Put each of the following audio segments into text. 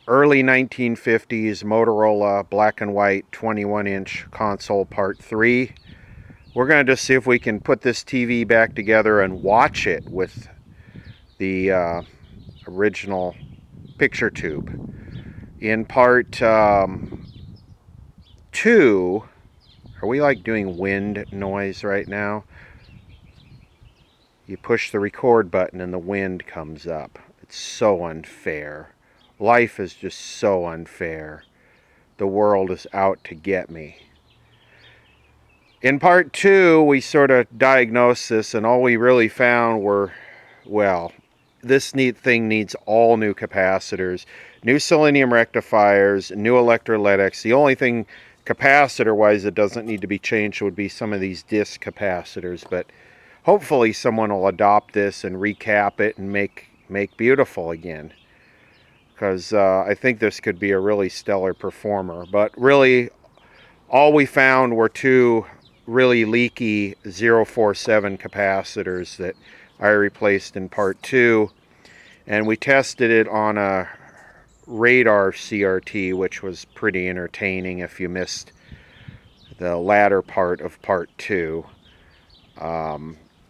early 1950s Motorola black and white 21-inch console part 3. We're going to just see if we can put this TV back together and watch it with the original picture tube. In part 2, are we like doing wind noise right now? You push the record button and the wind comes up. It's so unfair. Life is just so unfair. The world is out to get me. In part 2, we sort of diagnosed this, and all we really found were, well, this neat thing needs all new capacitors, new selenium rectifiers, new electrolytics. The only thing capacitor-wise that doesn't need to be changed would be some of these disc capacitors, but hopefully someone will adopt this and recap it and make beautiful again, because I think this could be a really stellar performer. But really, all we found were two really leaky 047 capacitors that I replaced in part 2, and we tested it on a radar CRT, which was pretty entertaining if you missed the latter part of part 2.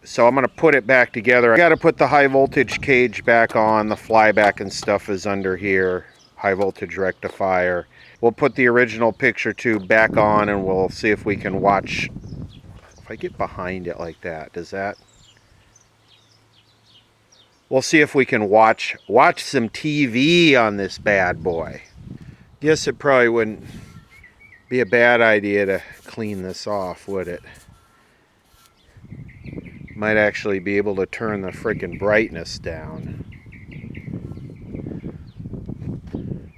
So I'm going to put it back together. I got to put the high voltage cage back on. The flyback and stuff is under here. High voltage rectifier. We'll put the original picture tube back on, and we'll see if we can watch. If I get behind it like that, does that? We'll see if we can watch some TV on this bad boy. Guess it probably wouldn't be a bad idea to clean this off, would it? Might actually be able to turn the freaking brightness down.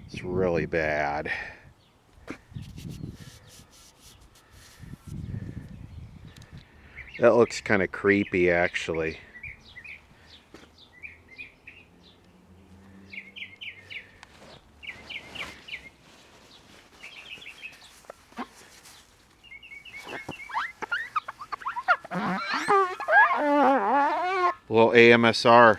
It's really bad. That looks kind of creepy, actually. A little AMSR.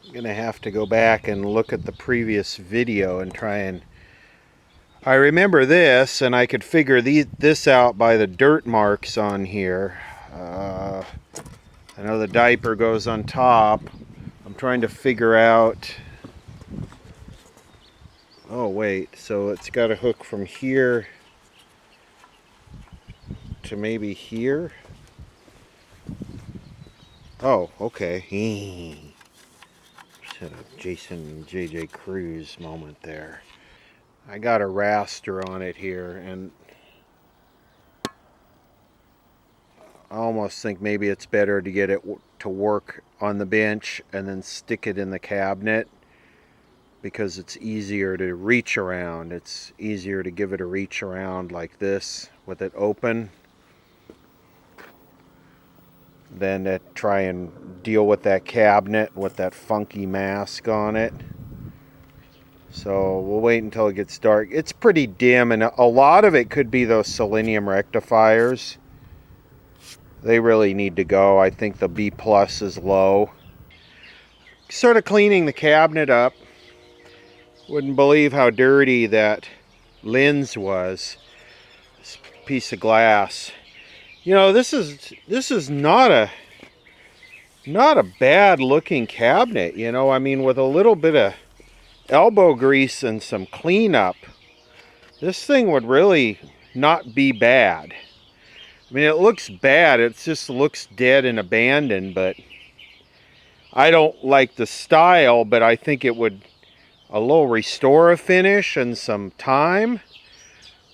I'm gonna have to go back and look at the previous video and try and... I remember this, and I could figure this out by the dirt marks on here. I know the diaper goes on top. I'm trying to figure out... Oh wait, so it's got a hook from here to maybe here? Oh, okay. Jason J.J. Cruz moment there. I got a raster on it here, and I almost think maybe it's better to get it to work on the bench and then stick it in the cabinet, because it's easier to reach around. It's easier to give it a reach around like this with it open than to try and deal with that cabinet with that funky mask on it. So we'll wait until it gets dark. It's pretty dim, and a lot of it could be those selenium rectifiers. They really need to go. I think the B+ is low. Sort of cleaning the cabinet up. Wouldn't believe how dirty that lens was. This piece of glass. You know, this is not a bad looking cabinet, you know. I mean, with a little bit of elbow grease and some cleanup, this thing would really not be bad. I mean, it looks bad. It just looks dead and abandoned, but I don't like the style, but I think it would, a little restore finish and some time.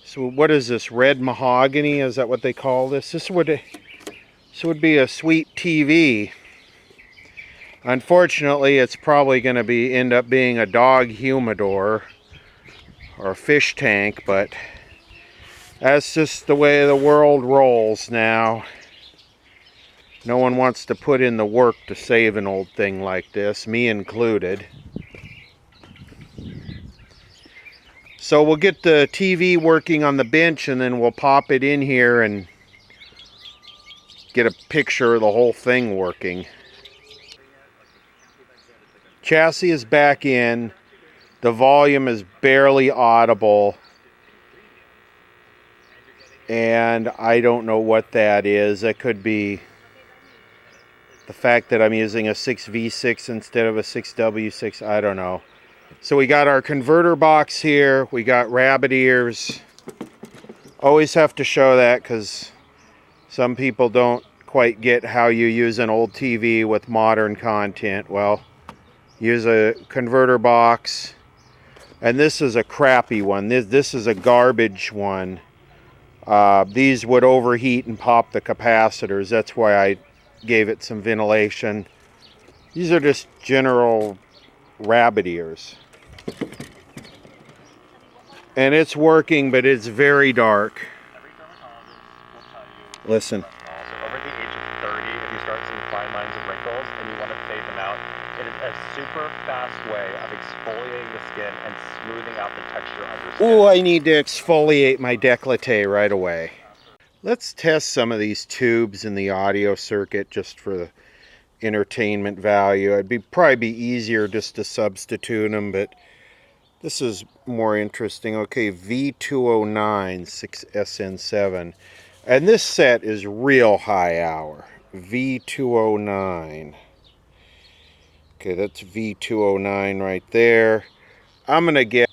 So what is this, red mahogany? Is that what they call this? This would be a sweet TV. Unfortunately, it's probably going to end up being a dog humidor or a fish tank, but that's just the way the world rolls now. No one wants to put in the work to save an old thing like this, me included. So we'll get the TV working on the bench and then we'll pop it in here and get a picture of the whole thing working. Chassis is back in. The volume is barely audible. And I don't know what that is. That could be the fact that I'm using a 6V6 instead of a 6W6. I don't know. So we got our converter box here. We got rabbit ears. Always have to show that because some people don't quite get how you use an old TV with modern content. Well, use a converter box. And this is a crappy one. This is a garbage one. These would overheat and pop the capacitors. That's why I gave it some ventilation. These are just general rabbit ears. And it's working, but it's very dark. Listen. So over the age of 30, if you start seeing fine lines of wrinkles and you want to fade them out, it is a super fast way of exfoliating the skin and smoothing out the texture of your skin. Ooh, I need to exfoliate my décolleté right away. Let's test some of these tubes in the audio circuit just for the entertainment value. It'd probably be easier just to substitute them, but this is more interesting. Okay, V209 6SN7. And this set is real high hour. V209. Okay, that's V209 right there. I'm going to get,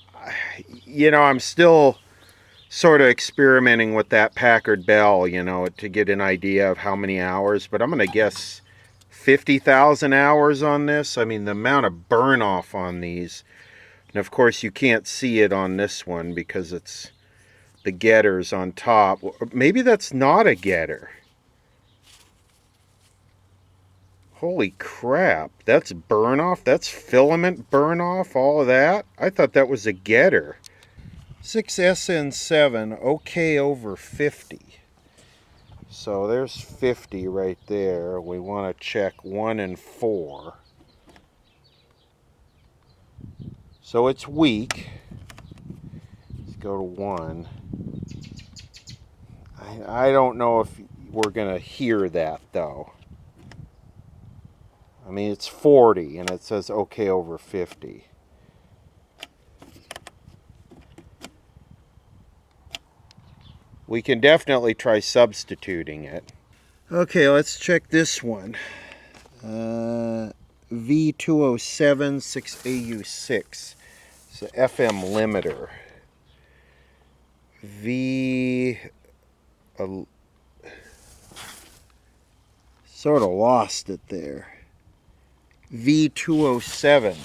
you know, I'm still sort of experimenting with that Packard Bell, you know, to get an idea of how many hours. But I'm going to guess 50,000 hours on this. I mean, the amount of burn off on these. And of course, you can't see it on this one because it's the getters on top. Maybe that's not a getter. Holy crap. That's burn off. That's filament burn off. All of that. I thought that was a getter. 6SN7. Okay over 50. So there's 50 right there. We want to check 1 and 4. So it's weak. Let's go to 1. I don't know if we're going to hear that though. I mean, it's 40 and it says okay over 50. We can definitely try substituting it. Okay, let's check this one. V207 6AU6. It's an FM limiter. Sort of lost it there. V207.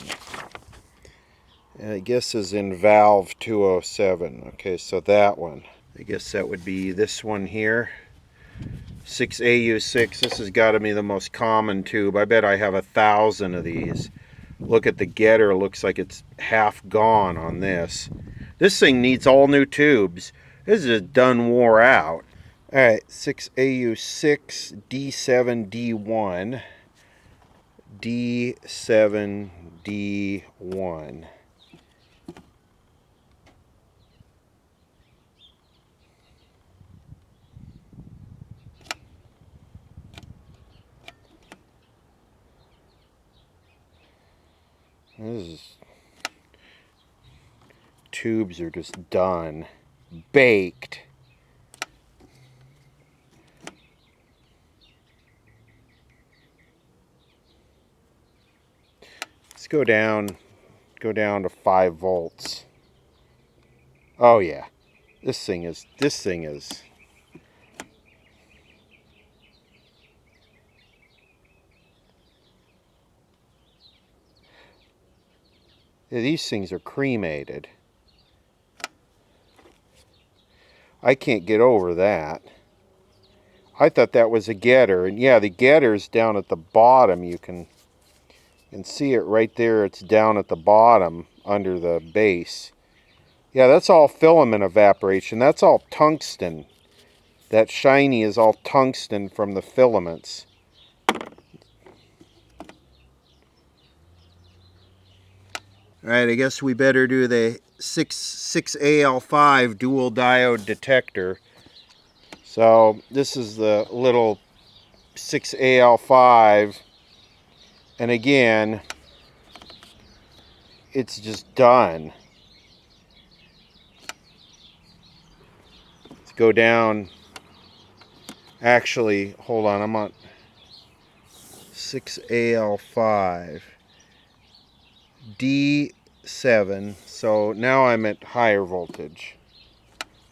I guess is in valve 207. Okay, so that one. I guess that would be this one here. 6AU6. This has got to be the most common tube. I bet I have 1,000 of these. Look at the getter. Looks like it's half gone on this. This thing needs all new tubes. This is done wore out. Alright, 6AU6 D7D1. D7D1. These tubes are just done. Baked. Let's go down to 5 volts. Oh yeah. This thing is yeah, these things are cremated. I can't get over that. I thought that was a getter, and yeah, the getter's down at the bottom. You can see it right there. It's down at the bottom under the base. Yeah, that's all filament evaporation. That's all tungsten. That shiny is all tungsten from the filaments. Alright, I guess we better do the 6AL5 dual diode detector. So this is the little 6AL5, and again, it's just done. Let's go down. Actually, hold on, I'm on 6AL5 D7, so now I'm at higher voltage.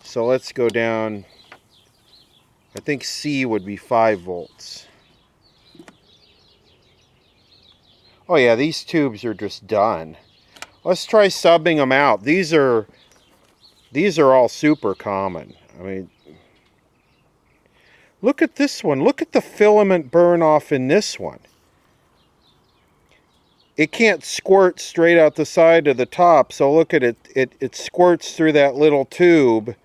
So let's go down. I think C would be 5 volts. Oh yeah, these tubes are just done. Let's try subbing them out. These are all super common. I mean, look at this one. Look at the filament burn off in this one. It can't squirt straight out the side of the top, so look at it. It squirts through that little tube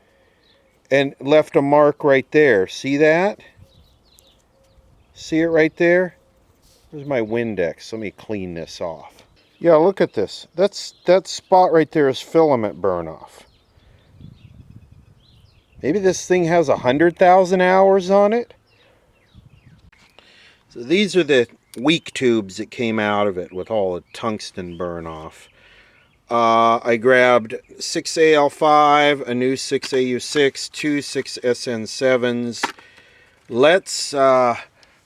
and left a mark right there. See that? See it right there? Where's my Windex? Let me clean this off. Yeah, look at this. That spot right there is filament burn off. Maybe this thing has 100,000 hours on it. So these are the weak tubes that came out of it with all the tungsten burn off. I grabbed 6AL5, a new 6AU6, two 6SN7s. Let's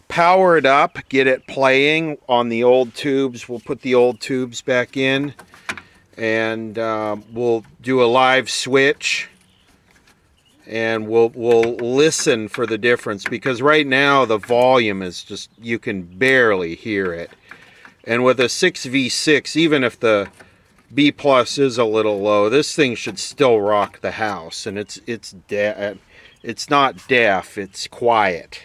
power it up, get it playing on the old tubes. We'll put the old tubes back in, and we'll do a live switch, and we'll listen for the difference, because right now the volume is just, you can barely hear it. And with a 6V6, even if the B plus is a little low, this thing should still rock the house. And it's not deaf, it's quiet.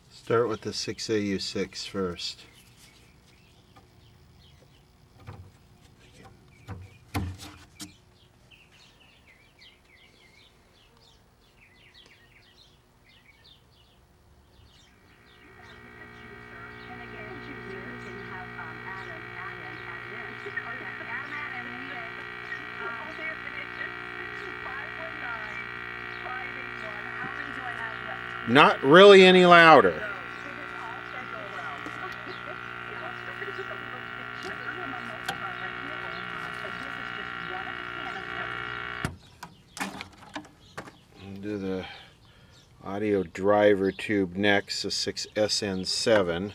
Start with the 6AU6 first. Not really any louder. Do the audio driver tube next, the 6SN7.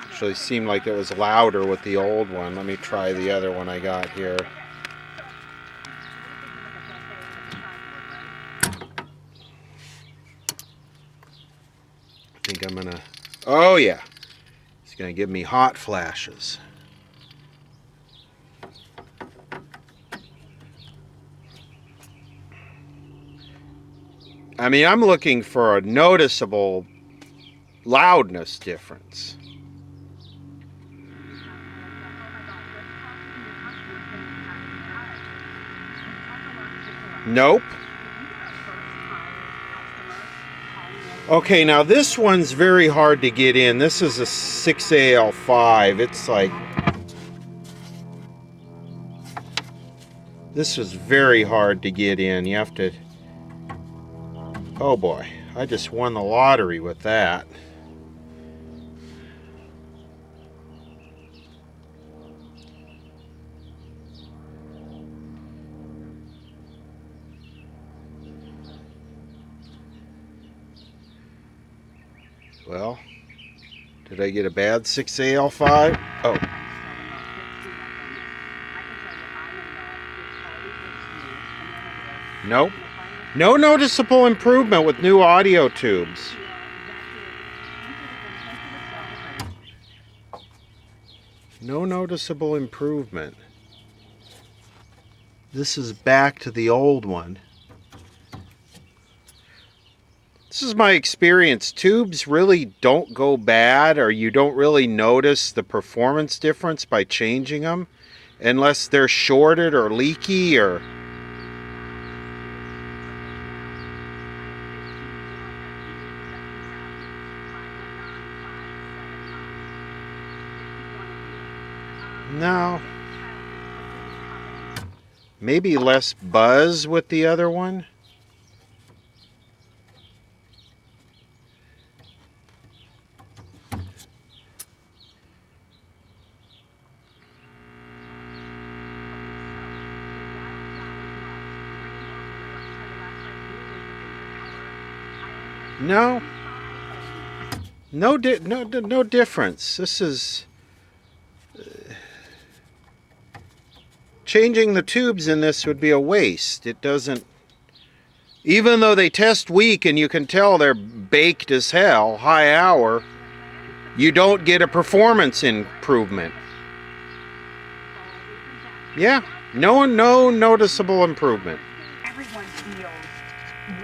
Actually seemed like it was louder with the old one. Let me try the other one I got here. I think I'm gonna, oh yeah, it's gonna give me hot flashes. I mean, I'm looking for a noticeable loudness difference. Nope. Okay, now this one's very hard to get in. This is a 6AL5. It's like, this is very hard to get in. You have to, oh boy, I just won the lottery with that. Well, did I get a bad 6AL5? Oh. Nope. No noticeable improvement with new audio tubes. No noticeable improvement. This is back to the old one. This is my experience. Tubes really don't go bad, or you don't really notice the performance difference by changing them unless they're shorted or leaky or... No. Maybe less buzz with the other one. No. No difference. This is... changing the tubes in this would be a waste. It doesn't... even though they test weak and you can tell they're baked as hell, high hour, you don't get a performance improvement. Yeah, no noticeable improvement. Everyone feels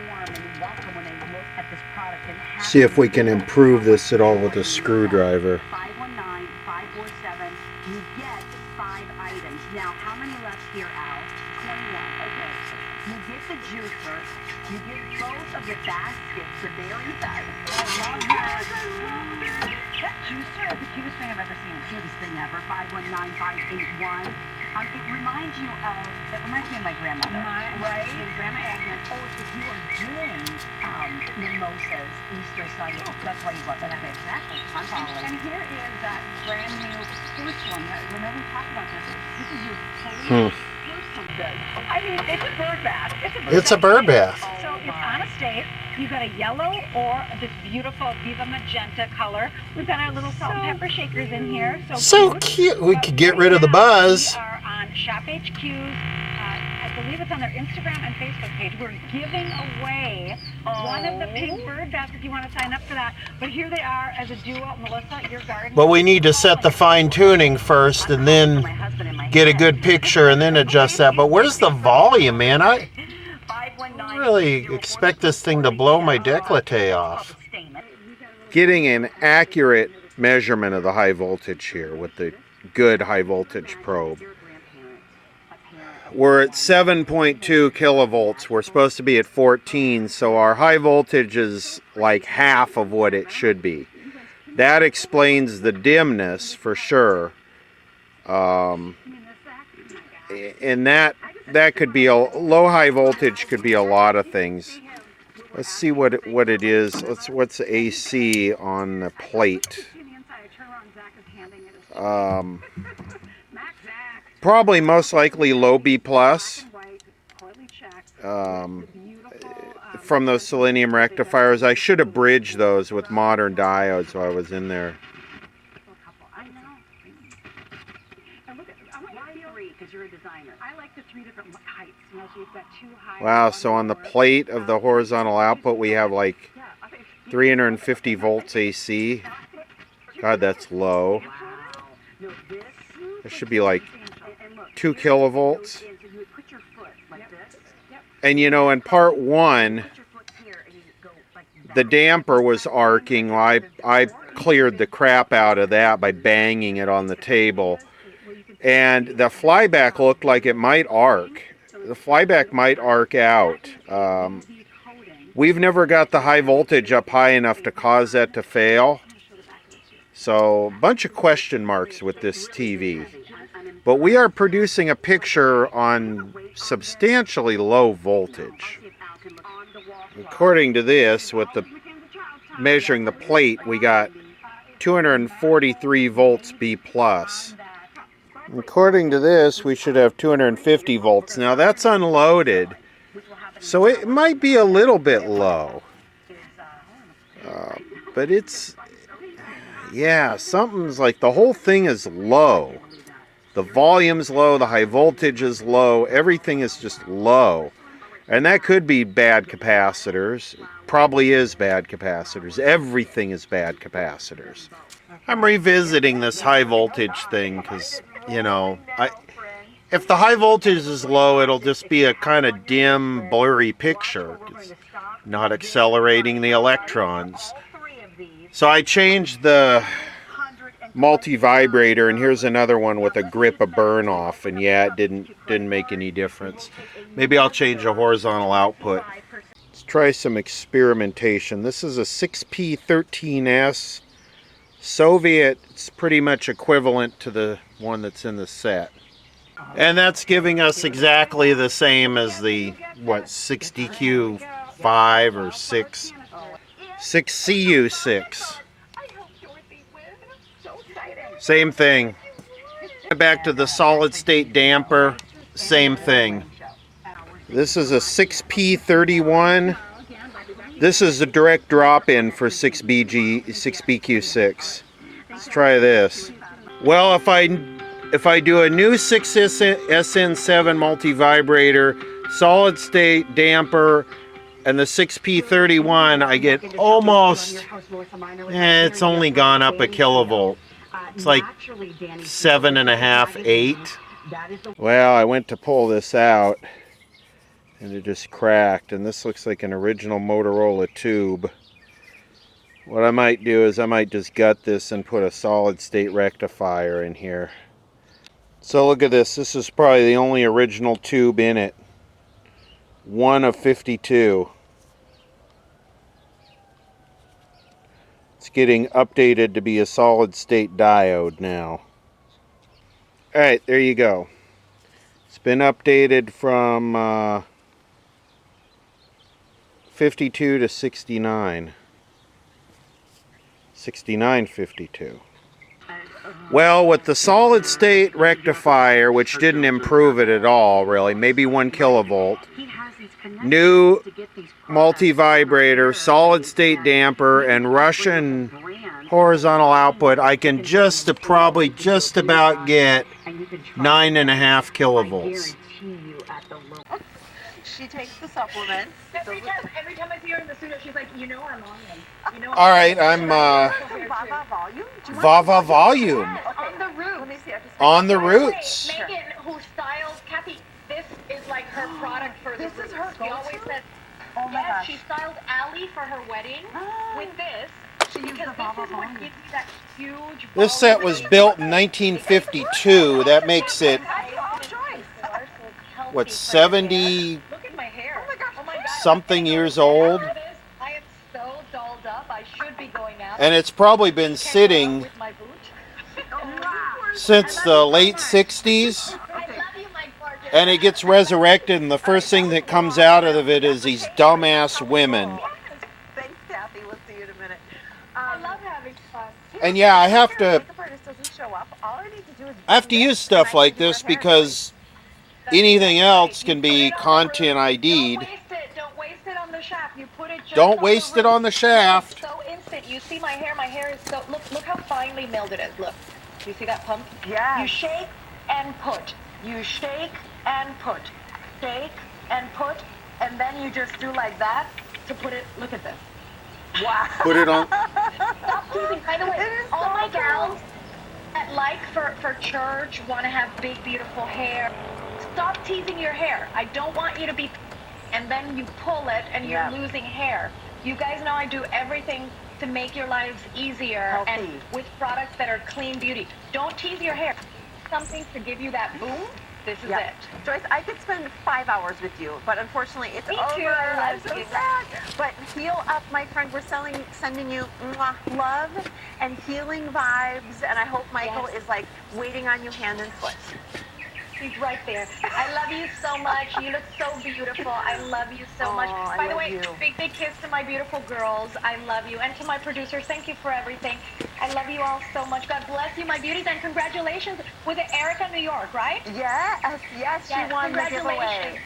warm and welcome when they look at this product. And See if we can improve this at all with a screwdriver. 519, 547, you get 5 items. Now, how many left here, Al? 21. Okay. You get the juicer. You get both of the baskets, the berry baskets. I love that. That juicer is the cutest thing I've ever seen. Cutest thing ever. 519, 581. It reminds me of my grandmother. Right? And Grandma Agnes. Oh, if you are doing mimosas, Easter Sunday, that's why you love that. Exactly. I'm following. And here is that brand new first one. Remember we talked about this. This is your first one. I mean, it's a bird bath. It's a bird bath. So it's on a stave. You've got a yellow or this beautiful Viva Magenta color. We've got our little salt and pepper shakers in here. So cute. We could get rid of the buzz. We are on Shop HQ's, I believe it's on their Instagram and Facebook page. We're giving away one of the pink bird baths if you want to sign up for that. But here they are as a duo. Melissa, your garden. But we need to set the fine tuning first and then get a good picture and then adjust that. But where's the volume, man? I really expect this thing to blow my décolleté off. Getting an accurate measurement of the high voltage here with the good high voltage probe. We're at 7.2 kilovolts. We're supposed to be at 14, so our high voltage is like half of what it should be. That explains the dimness for sure. And that could be a low high voltage, could be a lot of things. Let's see what it is. What's the AC on the plate? Probably most likely low B plus. From those selenium rectifiers. I should have bridged those with modern diodes while I was in there. Wow, so on the plate of the horizontal output we have like 350 volts AC. God, that's low. It should be like 2 kilovolts. And you know, in part 1, the damper was arcing. I cleared the crap out of that by banging it on the table. And the flyback looked like it might arc. The flyback might arc out. We've never got the high voltage up high enough to cause that to fail. So, a bunch of question marks with this TV. But we are producing a picture on substantially low voltage. According to this, with the measuring the plate, we got 243 volts B+. According to this, we should have 250 volts. Now that's unloaded, so it might be a little bit low. But it's, yeah, something's like the whole thing is low. The volume's low, the high voltage is low, everything is just low. And that could be bad capacitors. Probably is bad capacitors. Everything is bad capacitors. I'm revisiting this high voltage thing because, you know, if the high voltage is low, it'll just be a kind of dim, blurry picture. It's not accelerating the electrons. So I changed the multi-vibrator, and here's another one with a grip of burn off, and yeah, it didn't make any difference. Maybe I'll change the horizontal output. Let's try some experimentation. This is a 6P13S Soviet. It's pretty much equivalent to the one that's in the set. And that's giving us exactly the same as the, what, 60Q5 or 6CU6. Same thing. Back to the solid state damper, same thing. This is a 6P31. This is a direct drop-in for 6BQ6. Let's try this. Well, if I do a new 6SN7 multi-vibrator, solid state damper, and the 6P31, I get almost, it's only gone up a kilovolt. It's like 7.5, 8. Well, I went to pull this out, and it just cracked, and this looks like an original Motorola tube. What I might do is I might just gut this and put a solid state rectifier in here. So look at this. This is probably the only original tube in it. One of 52. It's getting updated to be a solid state diode now. Alright, there you go. It's been updated from 52 to 69. 6952. Well, with the solid state rectifier, which didn't improve it at all, really, maybe 1 kilovolt, new multi-vibrator, solid state damper, and Russian horizontal output, I can probably just about get 9.5 kilovolts. She takes the supplements. Every time I see her in the studio, she's like, you know I'm on them. You know All right, I'm Vava volume? Vava Volume. on the roof. Let me see. I just On the roots. Megan, who styles Kathy, this is like her product for This is her She always go-to? said, Oh my yes, gosh. she styled Allie for her wedding with this. She used Because the Vava this is what volume. gives me that huge This set was built in 1952. That makes it, what, 70 Look at my hair. Oh my gosh. Oh my God. something years old? I am so dolled up. I should be going out. And it's probably been sitting With my boot. since the late 60s. I love you, my gorgeous. And it gets resurrected, and the first thing that comes out of it is these dumbass women. Thanks, Kathy. We'll see you in a minute. I love having fun. And yeah, I have to Makeup artist doesn't show up. All I need to do is use stuff like this because anything else can be content ID'd. Don't waste it on the shaft. You put it just Don't on waste the it on the shaft. It's so instant. You see my hair? My hair is so, look how finely milled it is. Look. You see that pump? Yes. You shake and put. You shake and put. Shake and put. And then you just do like that to put it. Look at this. Wow. Put it on. Stop teasing. By the way, It is all so my cool. gals that like for church, want to have big, beautiful hair, stop teasing your hair. I don't want you to be, and then you pull it and you're Yeah. losing hair. You guys know I do everything to make your lives easier and Healthy. with products that are clean beauty. Don't tease your hair. Something to give you that boom. This is Yeah. it. Joyce, I could spend 5 hours with you, but unfortunately it's Me over. too, I I'm love so you. sad. But heal up, my friend. We're sending you mwah, love and healing vibes, and I hope Michael Yes. is like waiting on you hand and foot. He's right there. I love you so much. You look so beautiful. I love you so much. Aw, I By the love way, you. big kiss to my beautiful girls. I love you. And to my producers, thank you for everything. I love you all so much. God bless you, my beauties, and congratulations with Erica, New York, right? Yes, she Yes, won the giveaway. congratulations.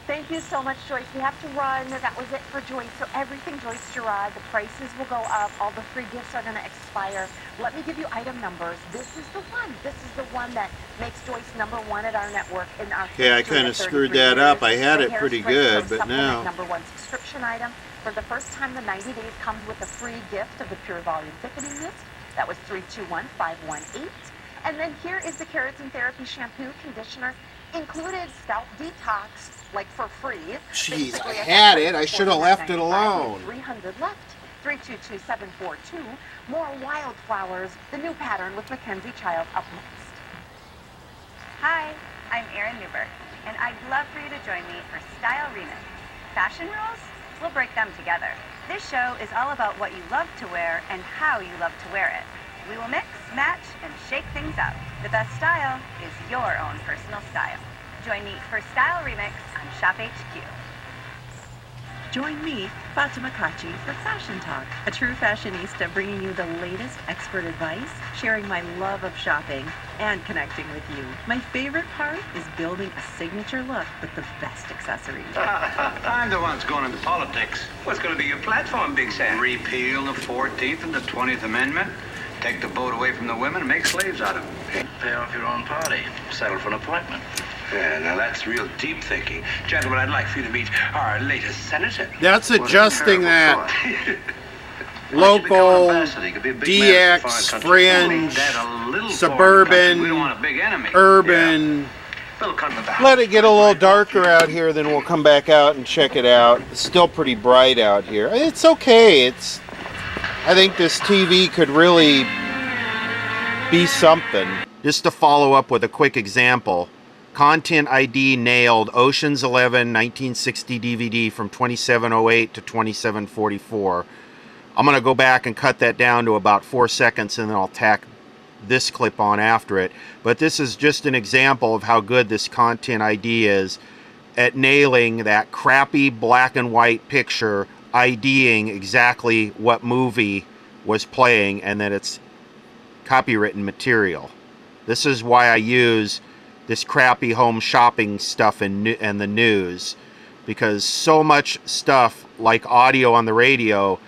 Thank you so much, Joyce. We have to run. That was it for Joyce. So everything Joyce Gerard, the prices will go up. All the free gifts are going to expire. Let me give you item numbers. This is the one. This is the one that makes Joyce #1 at our network in our Yeah, I kind of screwed that up. I had it pretty good, but now... #1 subscription item. For the first time, the 90 days comes with a free gift of the Pure Volume Thickening Mist. That was 321518. And then here is the Keratin Therapy Shampoo, Conditioner, included Scalp Detox, like for free. Jeez, I had it. I should have left it alone. 300 left. 322742. More Wildflowers, the new pattern with Mackenzie Child up next. Hi, I'm Erin Newberg, and I'd love for you to join me for Style Remix. Fashion rules? We'll break them together. This show is all about what you love to wear and how you love to wear it. We will mix, match, and shake things up. The best style is your own personal style. Join me for Style Remix on Shop HQ. Join me, Fatima Kachi, for Fashion Talk, a true fashionista bringing you the latest expert advice, sharing my love of shopping, and connecting with you. My favorite part is building a signature look with the best accessories. I'm the one that's going into politics. What's going to be your platform, Big Sam? Repeal the 14th and the 20th Amendment, take the vote away from the women and make slaves out of them. Pay off your own party, settle for an appointment. Yeah, now that's real deep thinking. Gentlemen, I'd like for you to meet our latest senator. That's adjusting that local, DX, fringe, suburban, urban. Let it get a little darker out here, then we'll come back out and check it out. It's still pretty bright out here. It's okay. I think this TV could really be something. Just to follow up with a quick example. Content ID nailed Ocean's 11 1960 DVD from 2708 to 2744. I'm going to go back and cut that down to about 4 seconds, and then I'll tack this clip on after it. But this is just an example of how good this Content ID is at nailing that crappy black and white picture, IDing exactly what movie was playing, and that it's copywritten material. This is why I use this crappy home shopping stuff in the news, because so much stuff like audio on the radio,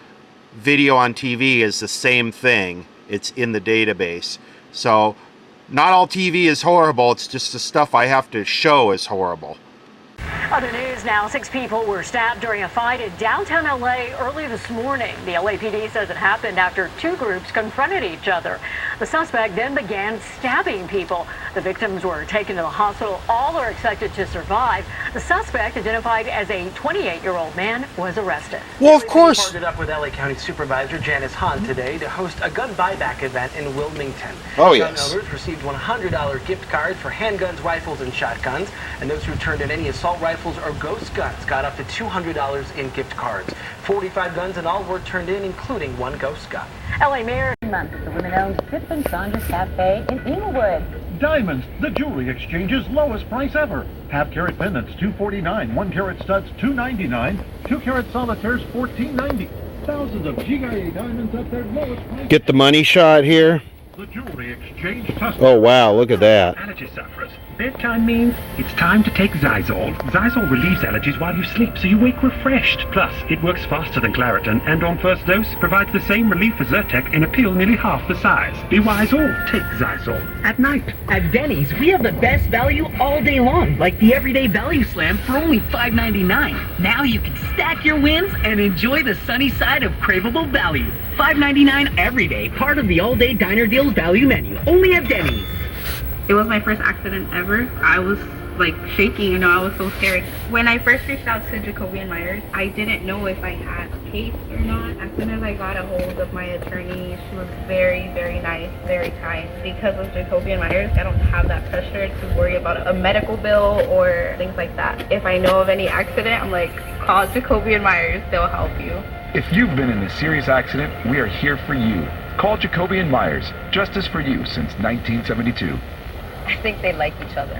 video on TV is the same thing. It's in the database. So not all TV is horrible, it's just the stuff I have to show is horrible. Other news now, 6 people were stabbed during a fight in downtown LA early this morning. The LAPD says it happened after 2 groups confronted each other. The suspect then began stabbing people. The victims were taken to the hospital. All are expected to survive. The suspect, identified as a 28-year-old man, was arrested. Well, of course. Partnered up with LA County Supervisor Janice Hahn today to host a gun buyback event in Wilmington. Oh, yes. Gun owners received $100 gift cards for handguns, rifles, and shotguns, and those who turned in any assault rifles or ghost guns got up to $200 in gift cards. 45 guns in all were turned in, including 1 ghost gun. LA Mayor month at the women-owned Pip and Saunders Cafe in Inglewood. Diamonds, the jewelry exchange's lowest price ever. Half-carat pendants, $249. 1-carat studs, $299. 2-carat solitaires, $14.90. Thousands of GIA diamonds at their lowest price. Get the money shot here. The jewelry exchange Tusker. Oh wow, look at that. Allergy sufferers. Bedtime means it's time to take Zysol. Zysol relieves allergies while you sleep, so you wake refreshed. Plus, it works faster than Claritin, and on first dose, provides the same relief as Zyrtec in a pill nearly half the size. Be wise all, take Zysol at night. At Denny's, we have the best value all day long, like the Everyday Value Slam for only $5.99. Now you can stack your wins and enjoy the sunny side of craveable value. $5.99 every day, part of the all-day Diner Deals value menu, only at Denny's. It was my first accident ever. I was like shaking, I was so scared. When I first reached out to Jacoby and Myers, I didn't know if I had a case or not. As soon as I got a hold of my attorney, she was very, very nice, very kind. Because of Jacoby and Myers, I don't have that pressure to worry about a medical bill or things like that. If I know of any accident, I'm like, call Jacoby and Myers, they'll help you. If you've been in a serious accident, we are here for you. Call Jacoby and Myers, justice for you since 1972. I think they like each other.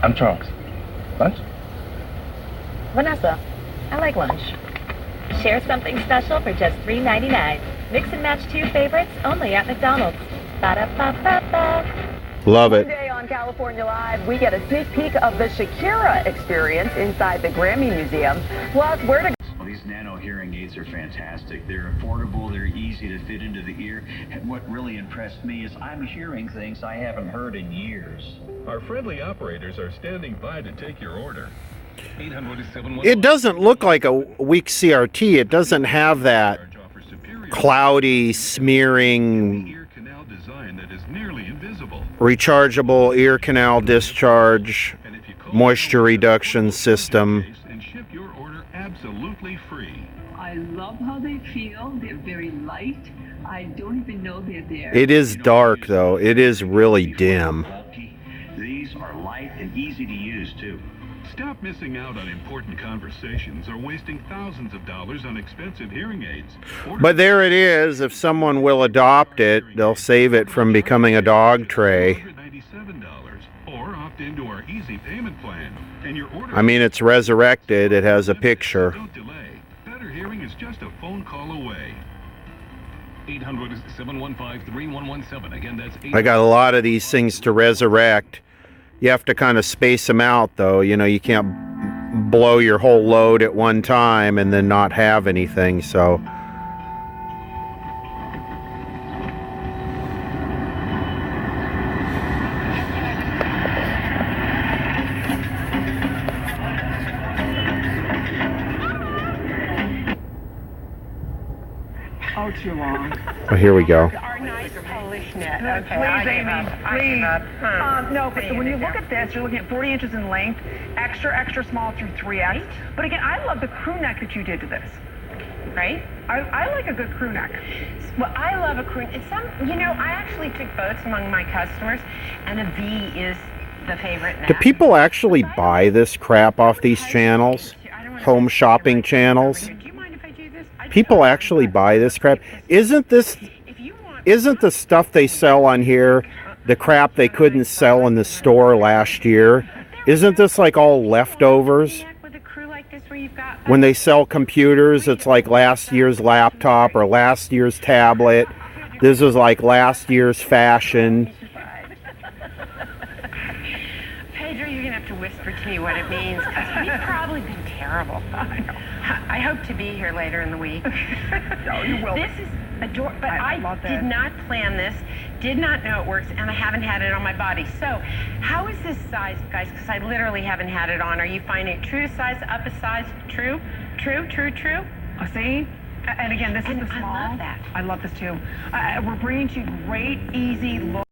I'm Charles. Lunch? Vanessa, I like lunch. Share something special for just $3.99. Mix and match 2 favorites only at McDonald's. Ba-da-ba-ba-ba. Love it. Today on California Live, we get a sneak peek of the Shakira experience inside the Grammy Museum. Plus, where to Well, these nano hearing aids are fantastic. They're affordable, they're easy to fit into the ear. And what really impressed me is I'm hearing things I haven't heard in years. Our friendly operators are standing by to take your order. It doesn't look like a weak CRT. It doesn't have that cloudy, smearing, rechargeable ear canal discharge, moisture reduction system. And ship your order absolutely free. I love how they feel. They're very light. I don't even know they're there. It is dark, though. It is really dim. These are light and easy to use, too. Stop missing out on important conversations or wasting thousands of dollars on expensive hearing aids. But there it is. If someone will adopt it, they'll save it from becoming a dog tray. Or opt into our easy payment plan. And your order I mean, it's resurrected. It has a picture. Don't delay. Better hearing is just a phone call away. 800-715-3117. Again, that's I got a lot of these things to resurrect. You have to kind of space them out, though. You know, you can't blow your whole load at one time and then not have anything, so. Oh, too long. Oh, here we go. Our nice Polish net. Okay, please, Amy, please. No, but when you look at this, you're looking at 40 inches in length, extra small through 3X. But again, I love the crew neck that you did to this. Right? I like a good crew neck. Well, I love a crew. It's I actually took votes among my customers, and a V is the favorite neck. Do people actually buy this crap off these channels? Home shopping channels? People actually buy this crap? Isn't the stuff they sell on here the crap they couldn't sell in the store last year? Isn't this like all leftovers? When they sell computers, it's like last year's laptop or last year's tablet. This is like last year's fashion. Pedro, you're going to have to whisper to me what it means, because we've probably been terrible. I hope to be here later in the week. No, you will. This is adorable, but I did not plan this, did not know it works, and I haven't had it on my body. So, how is this size, guys? Because I literally haven't had it on. Are you finding it true to size, up a size, true? See? And again, this is the small. I love that. I love this too. We're bringing to you great, easy look.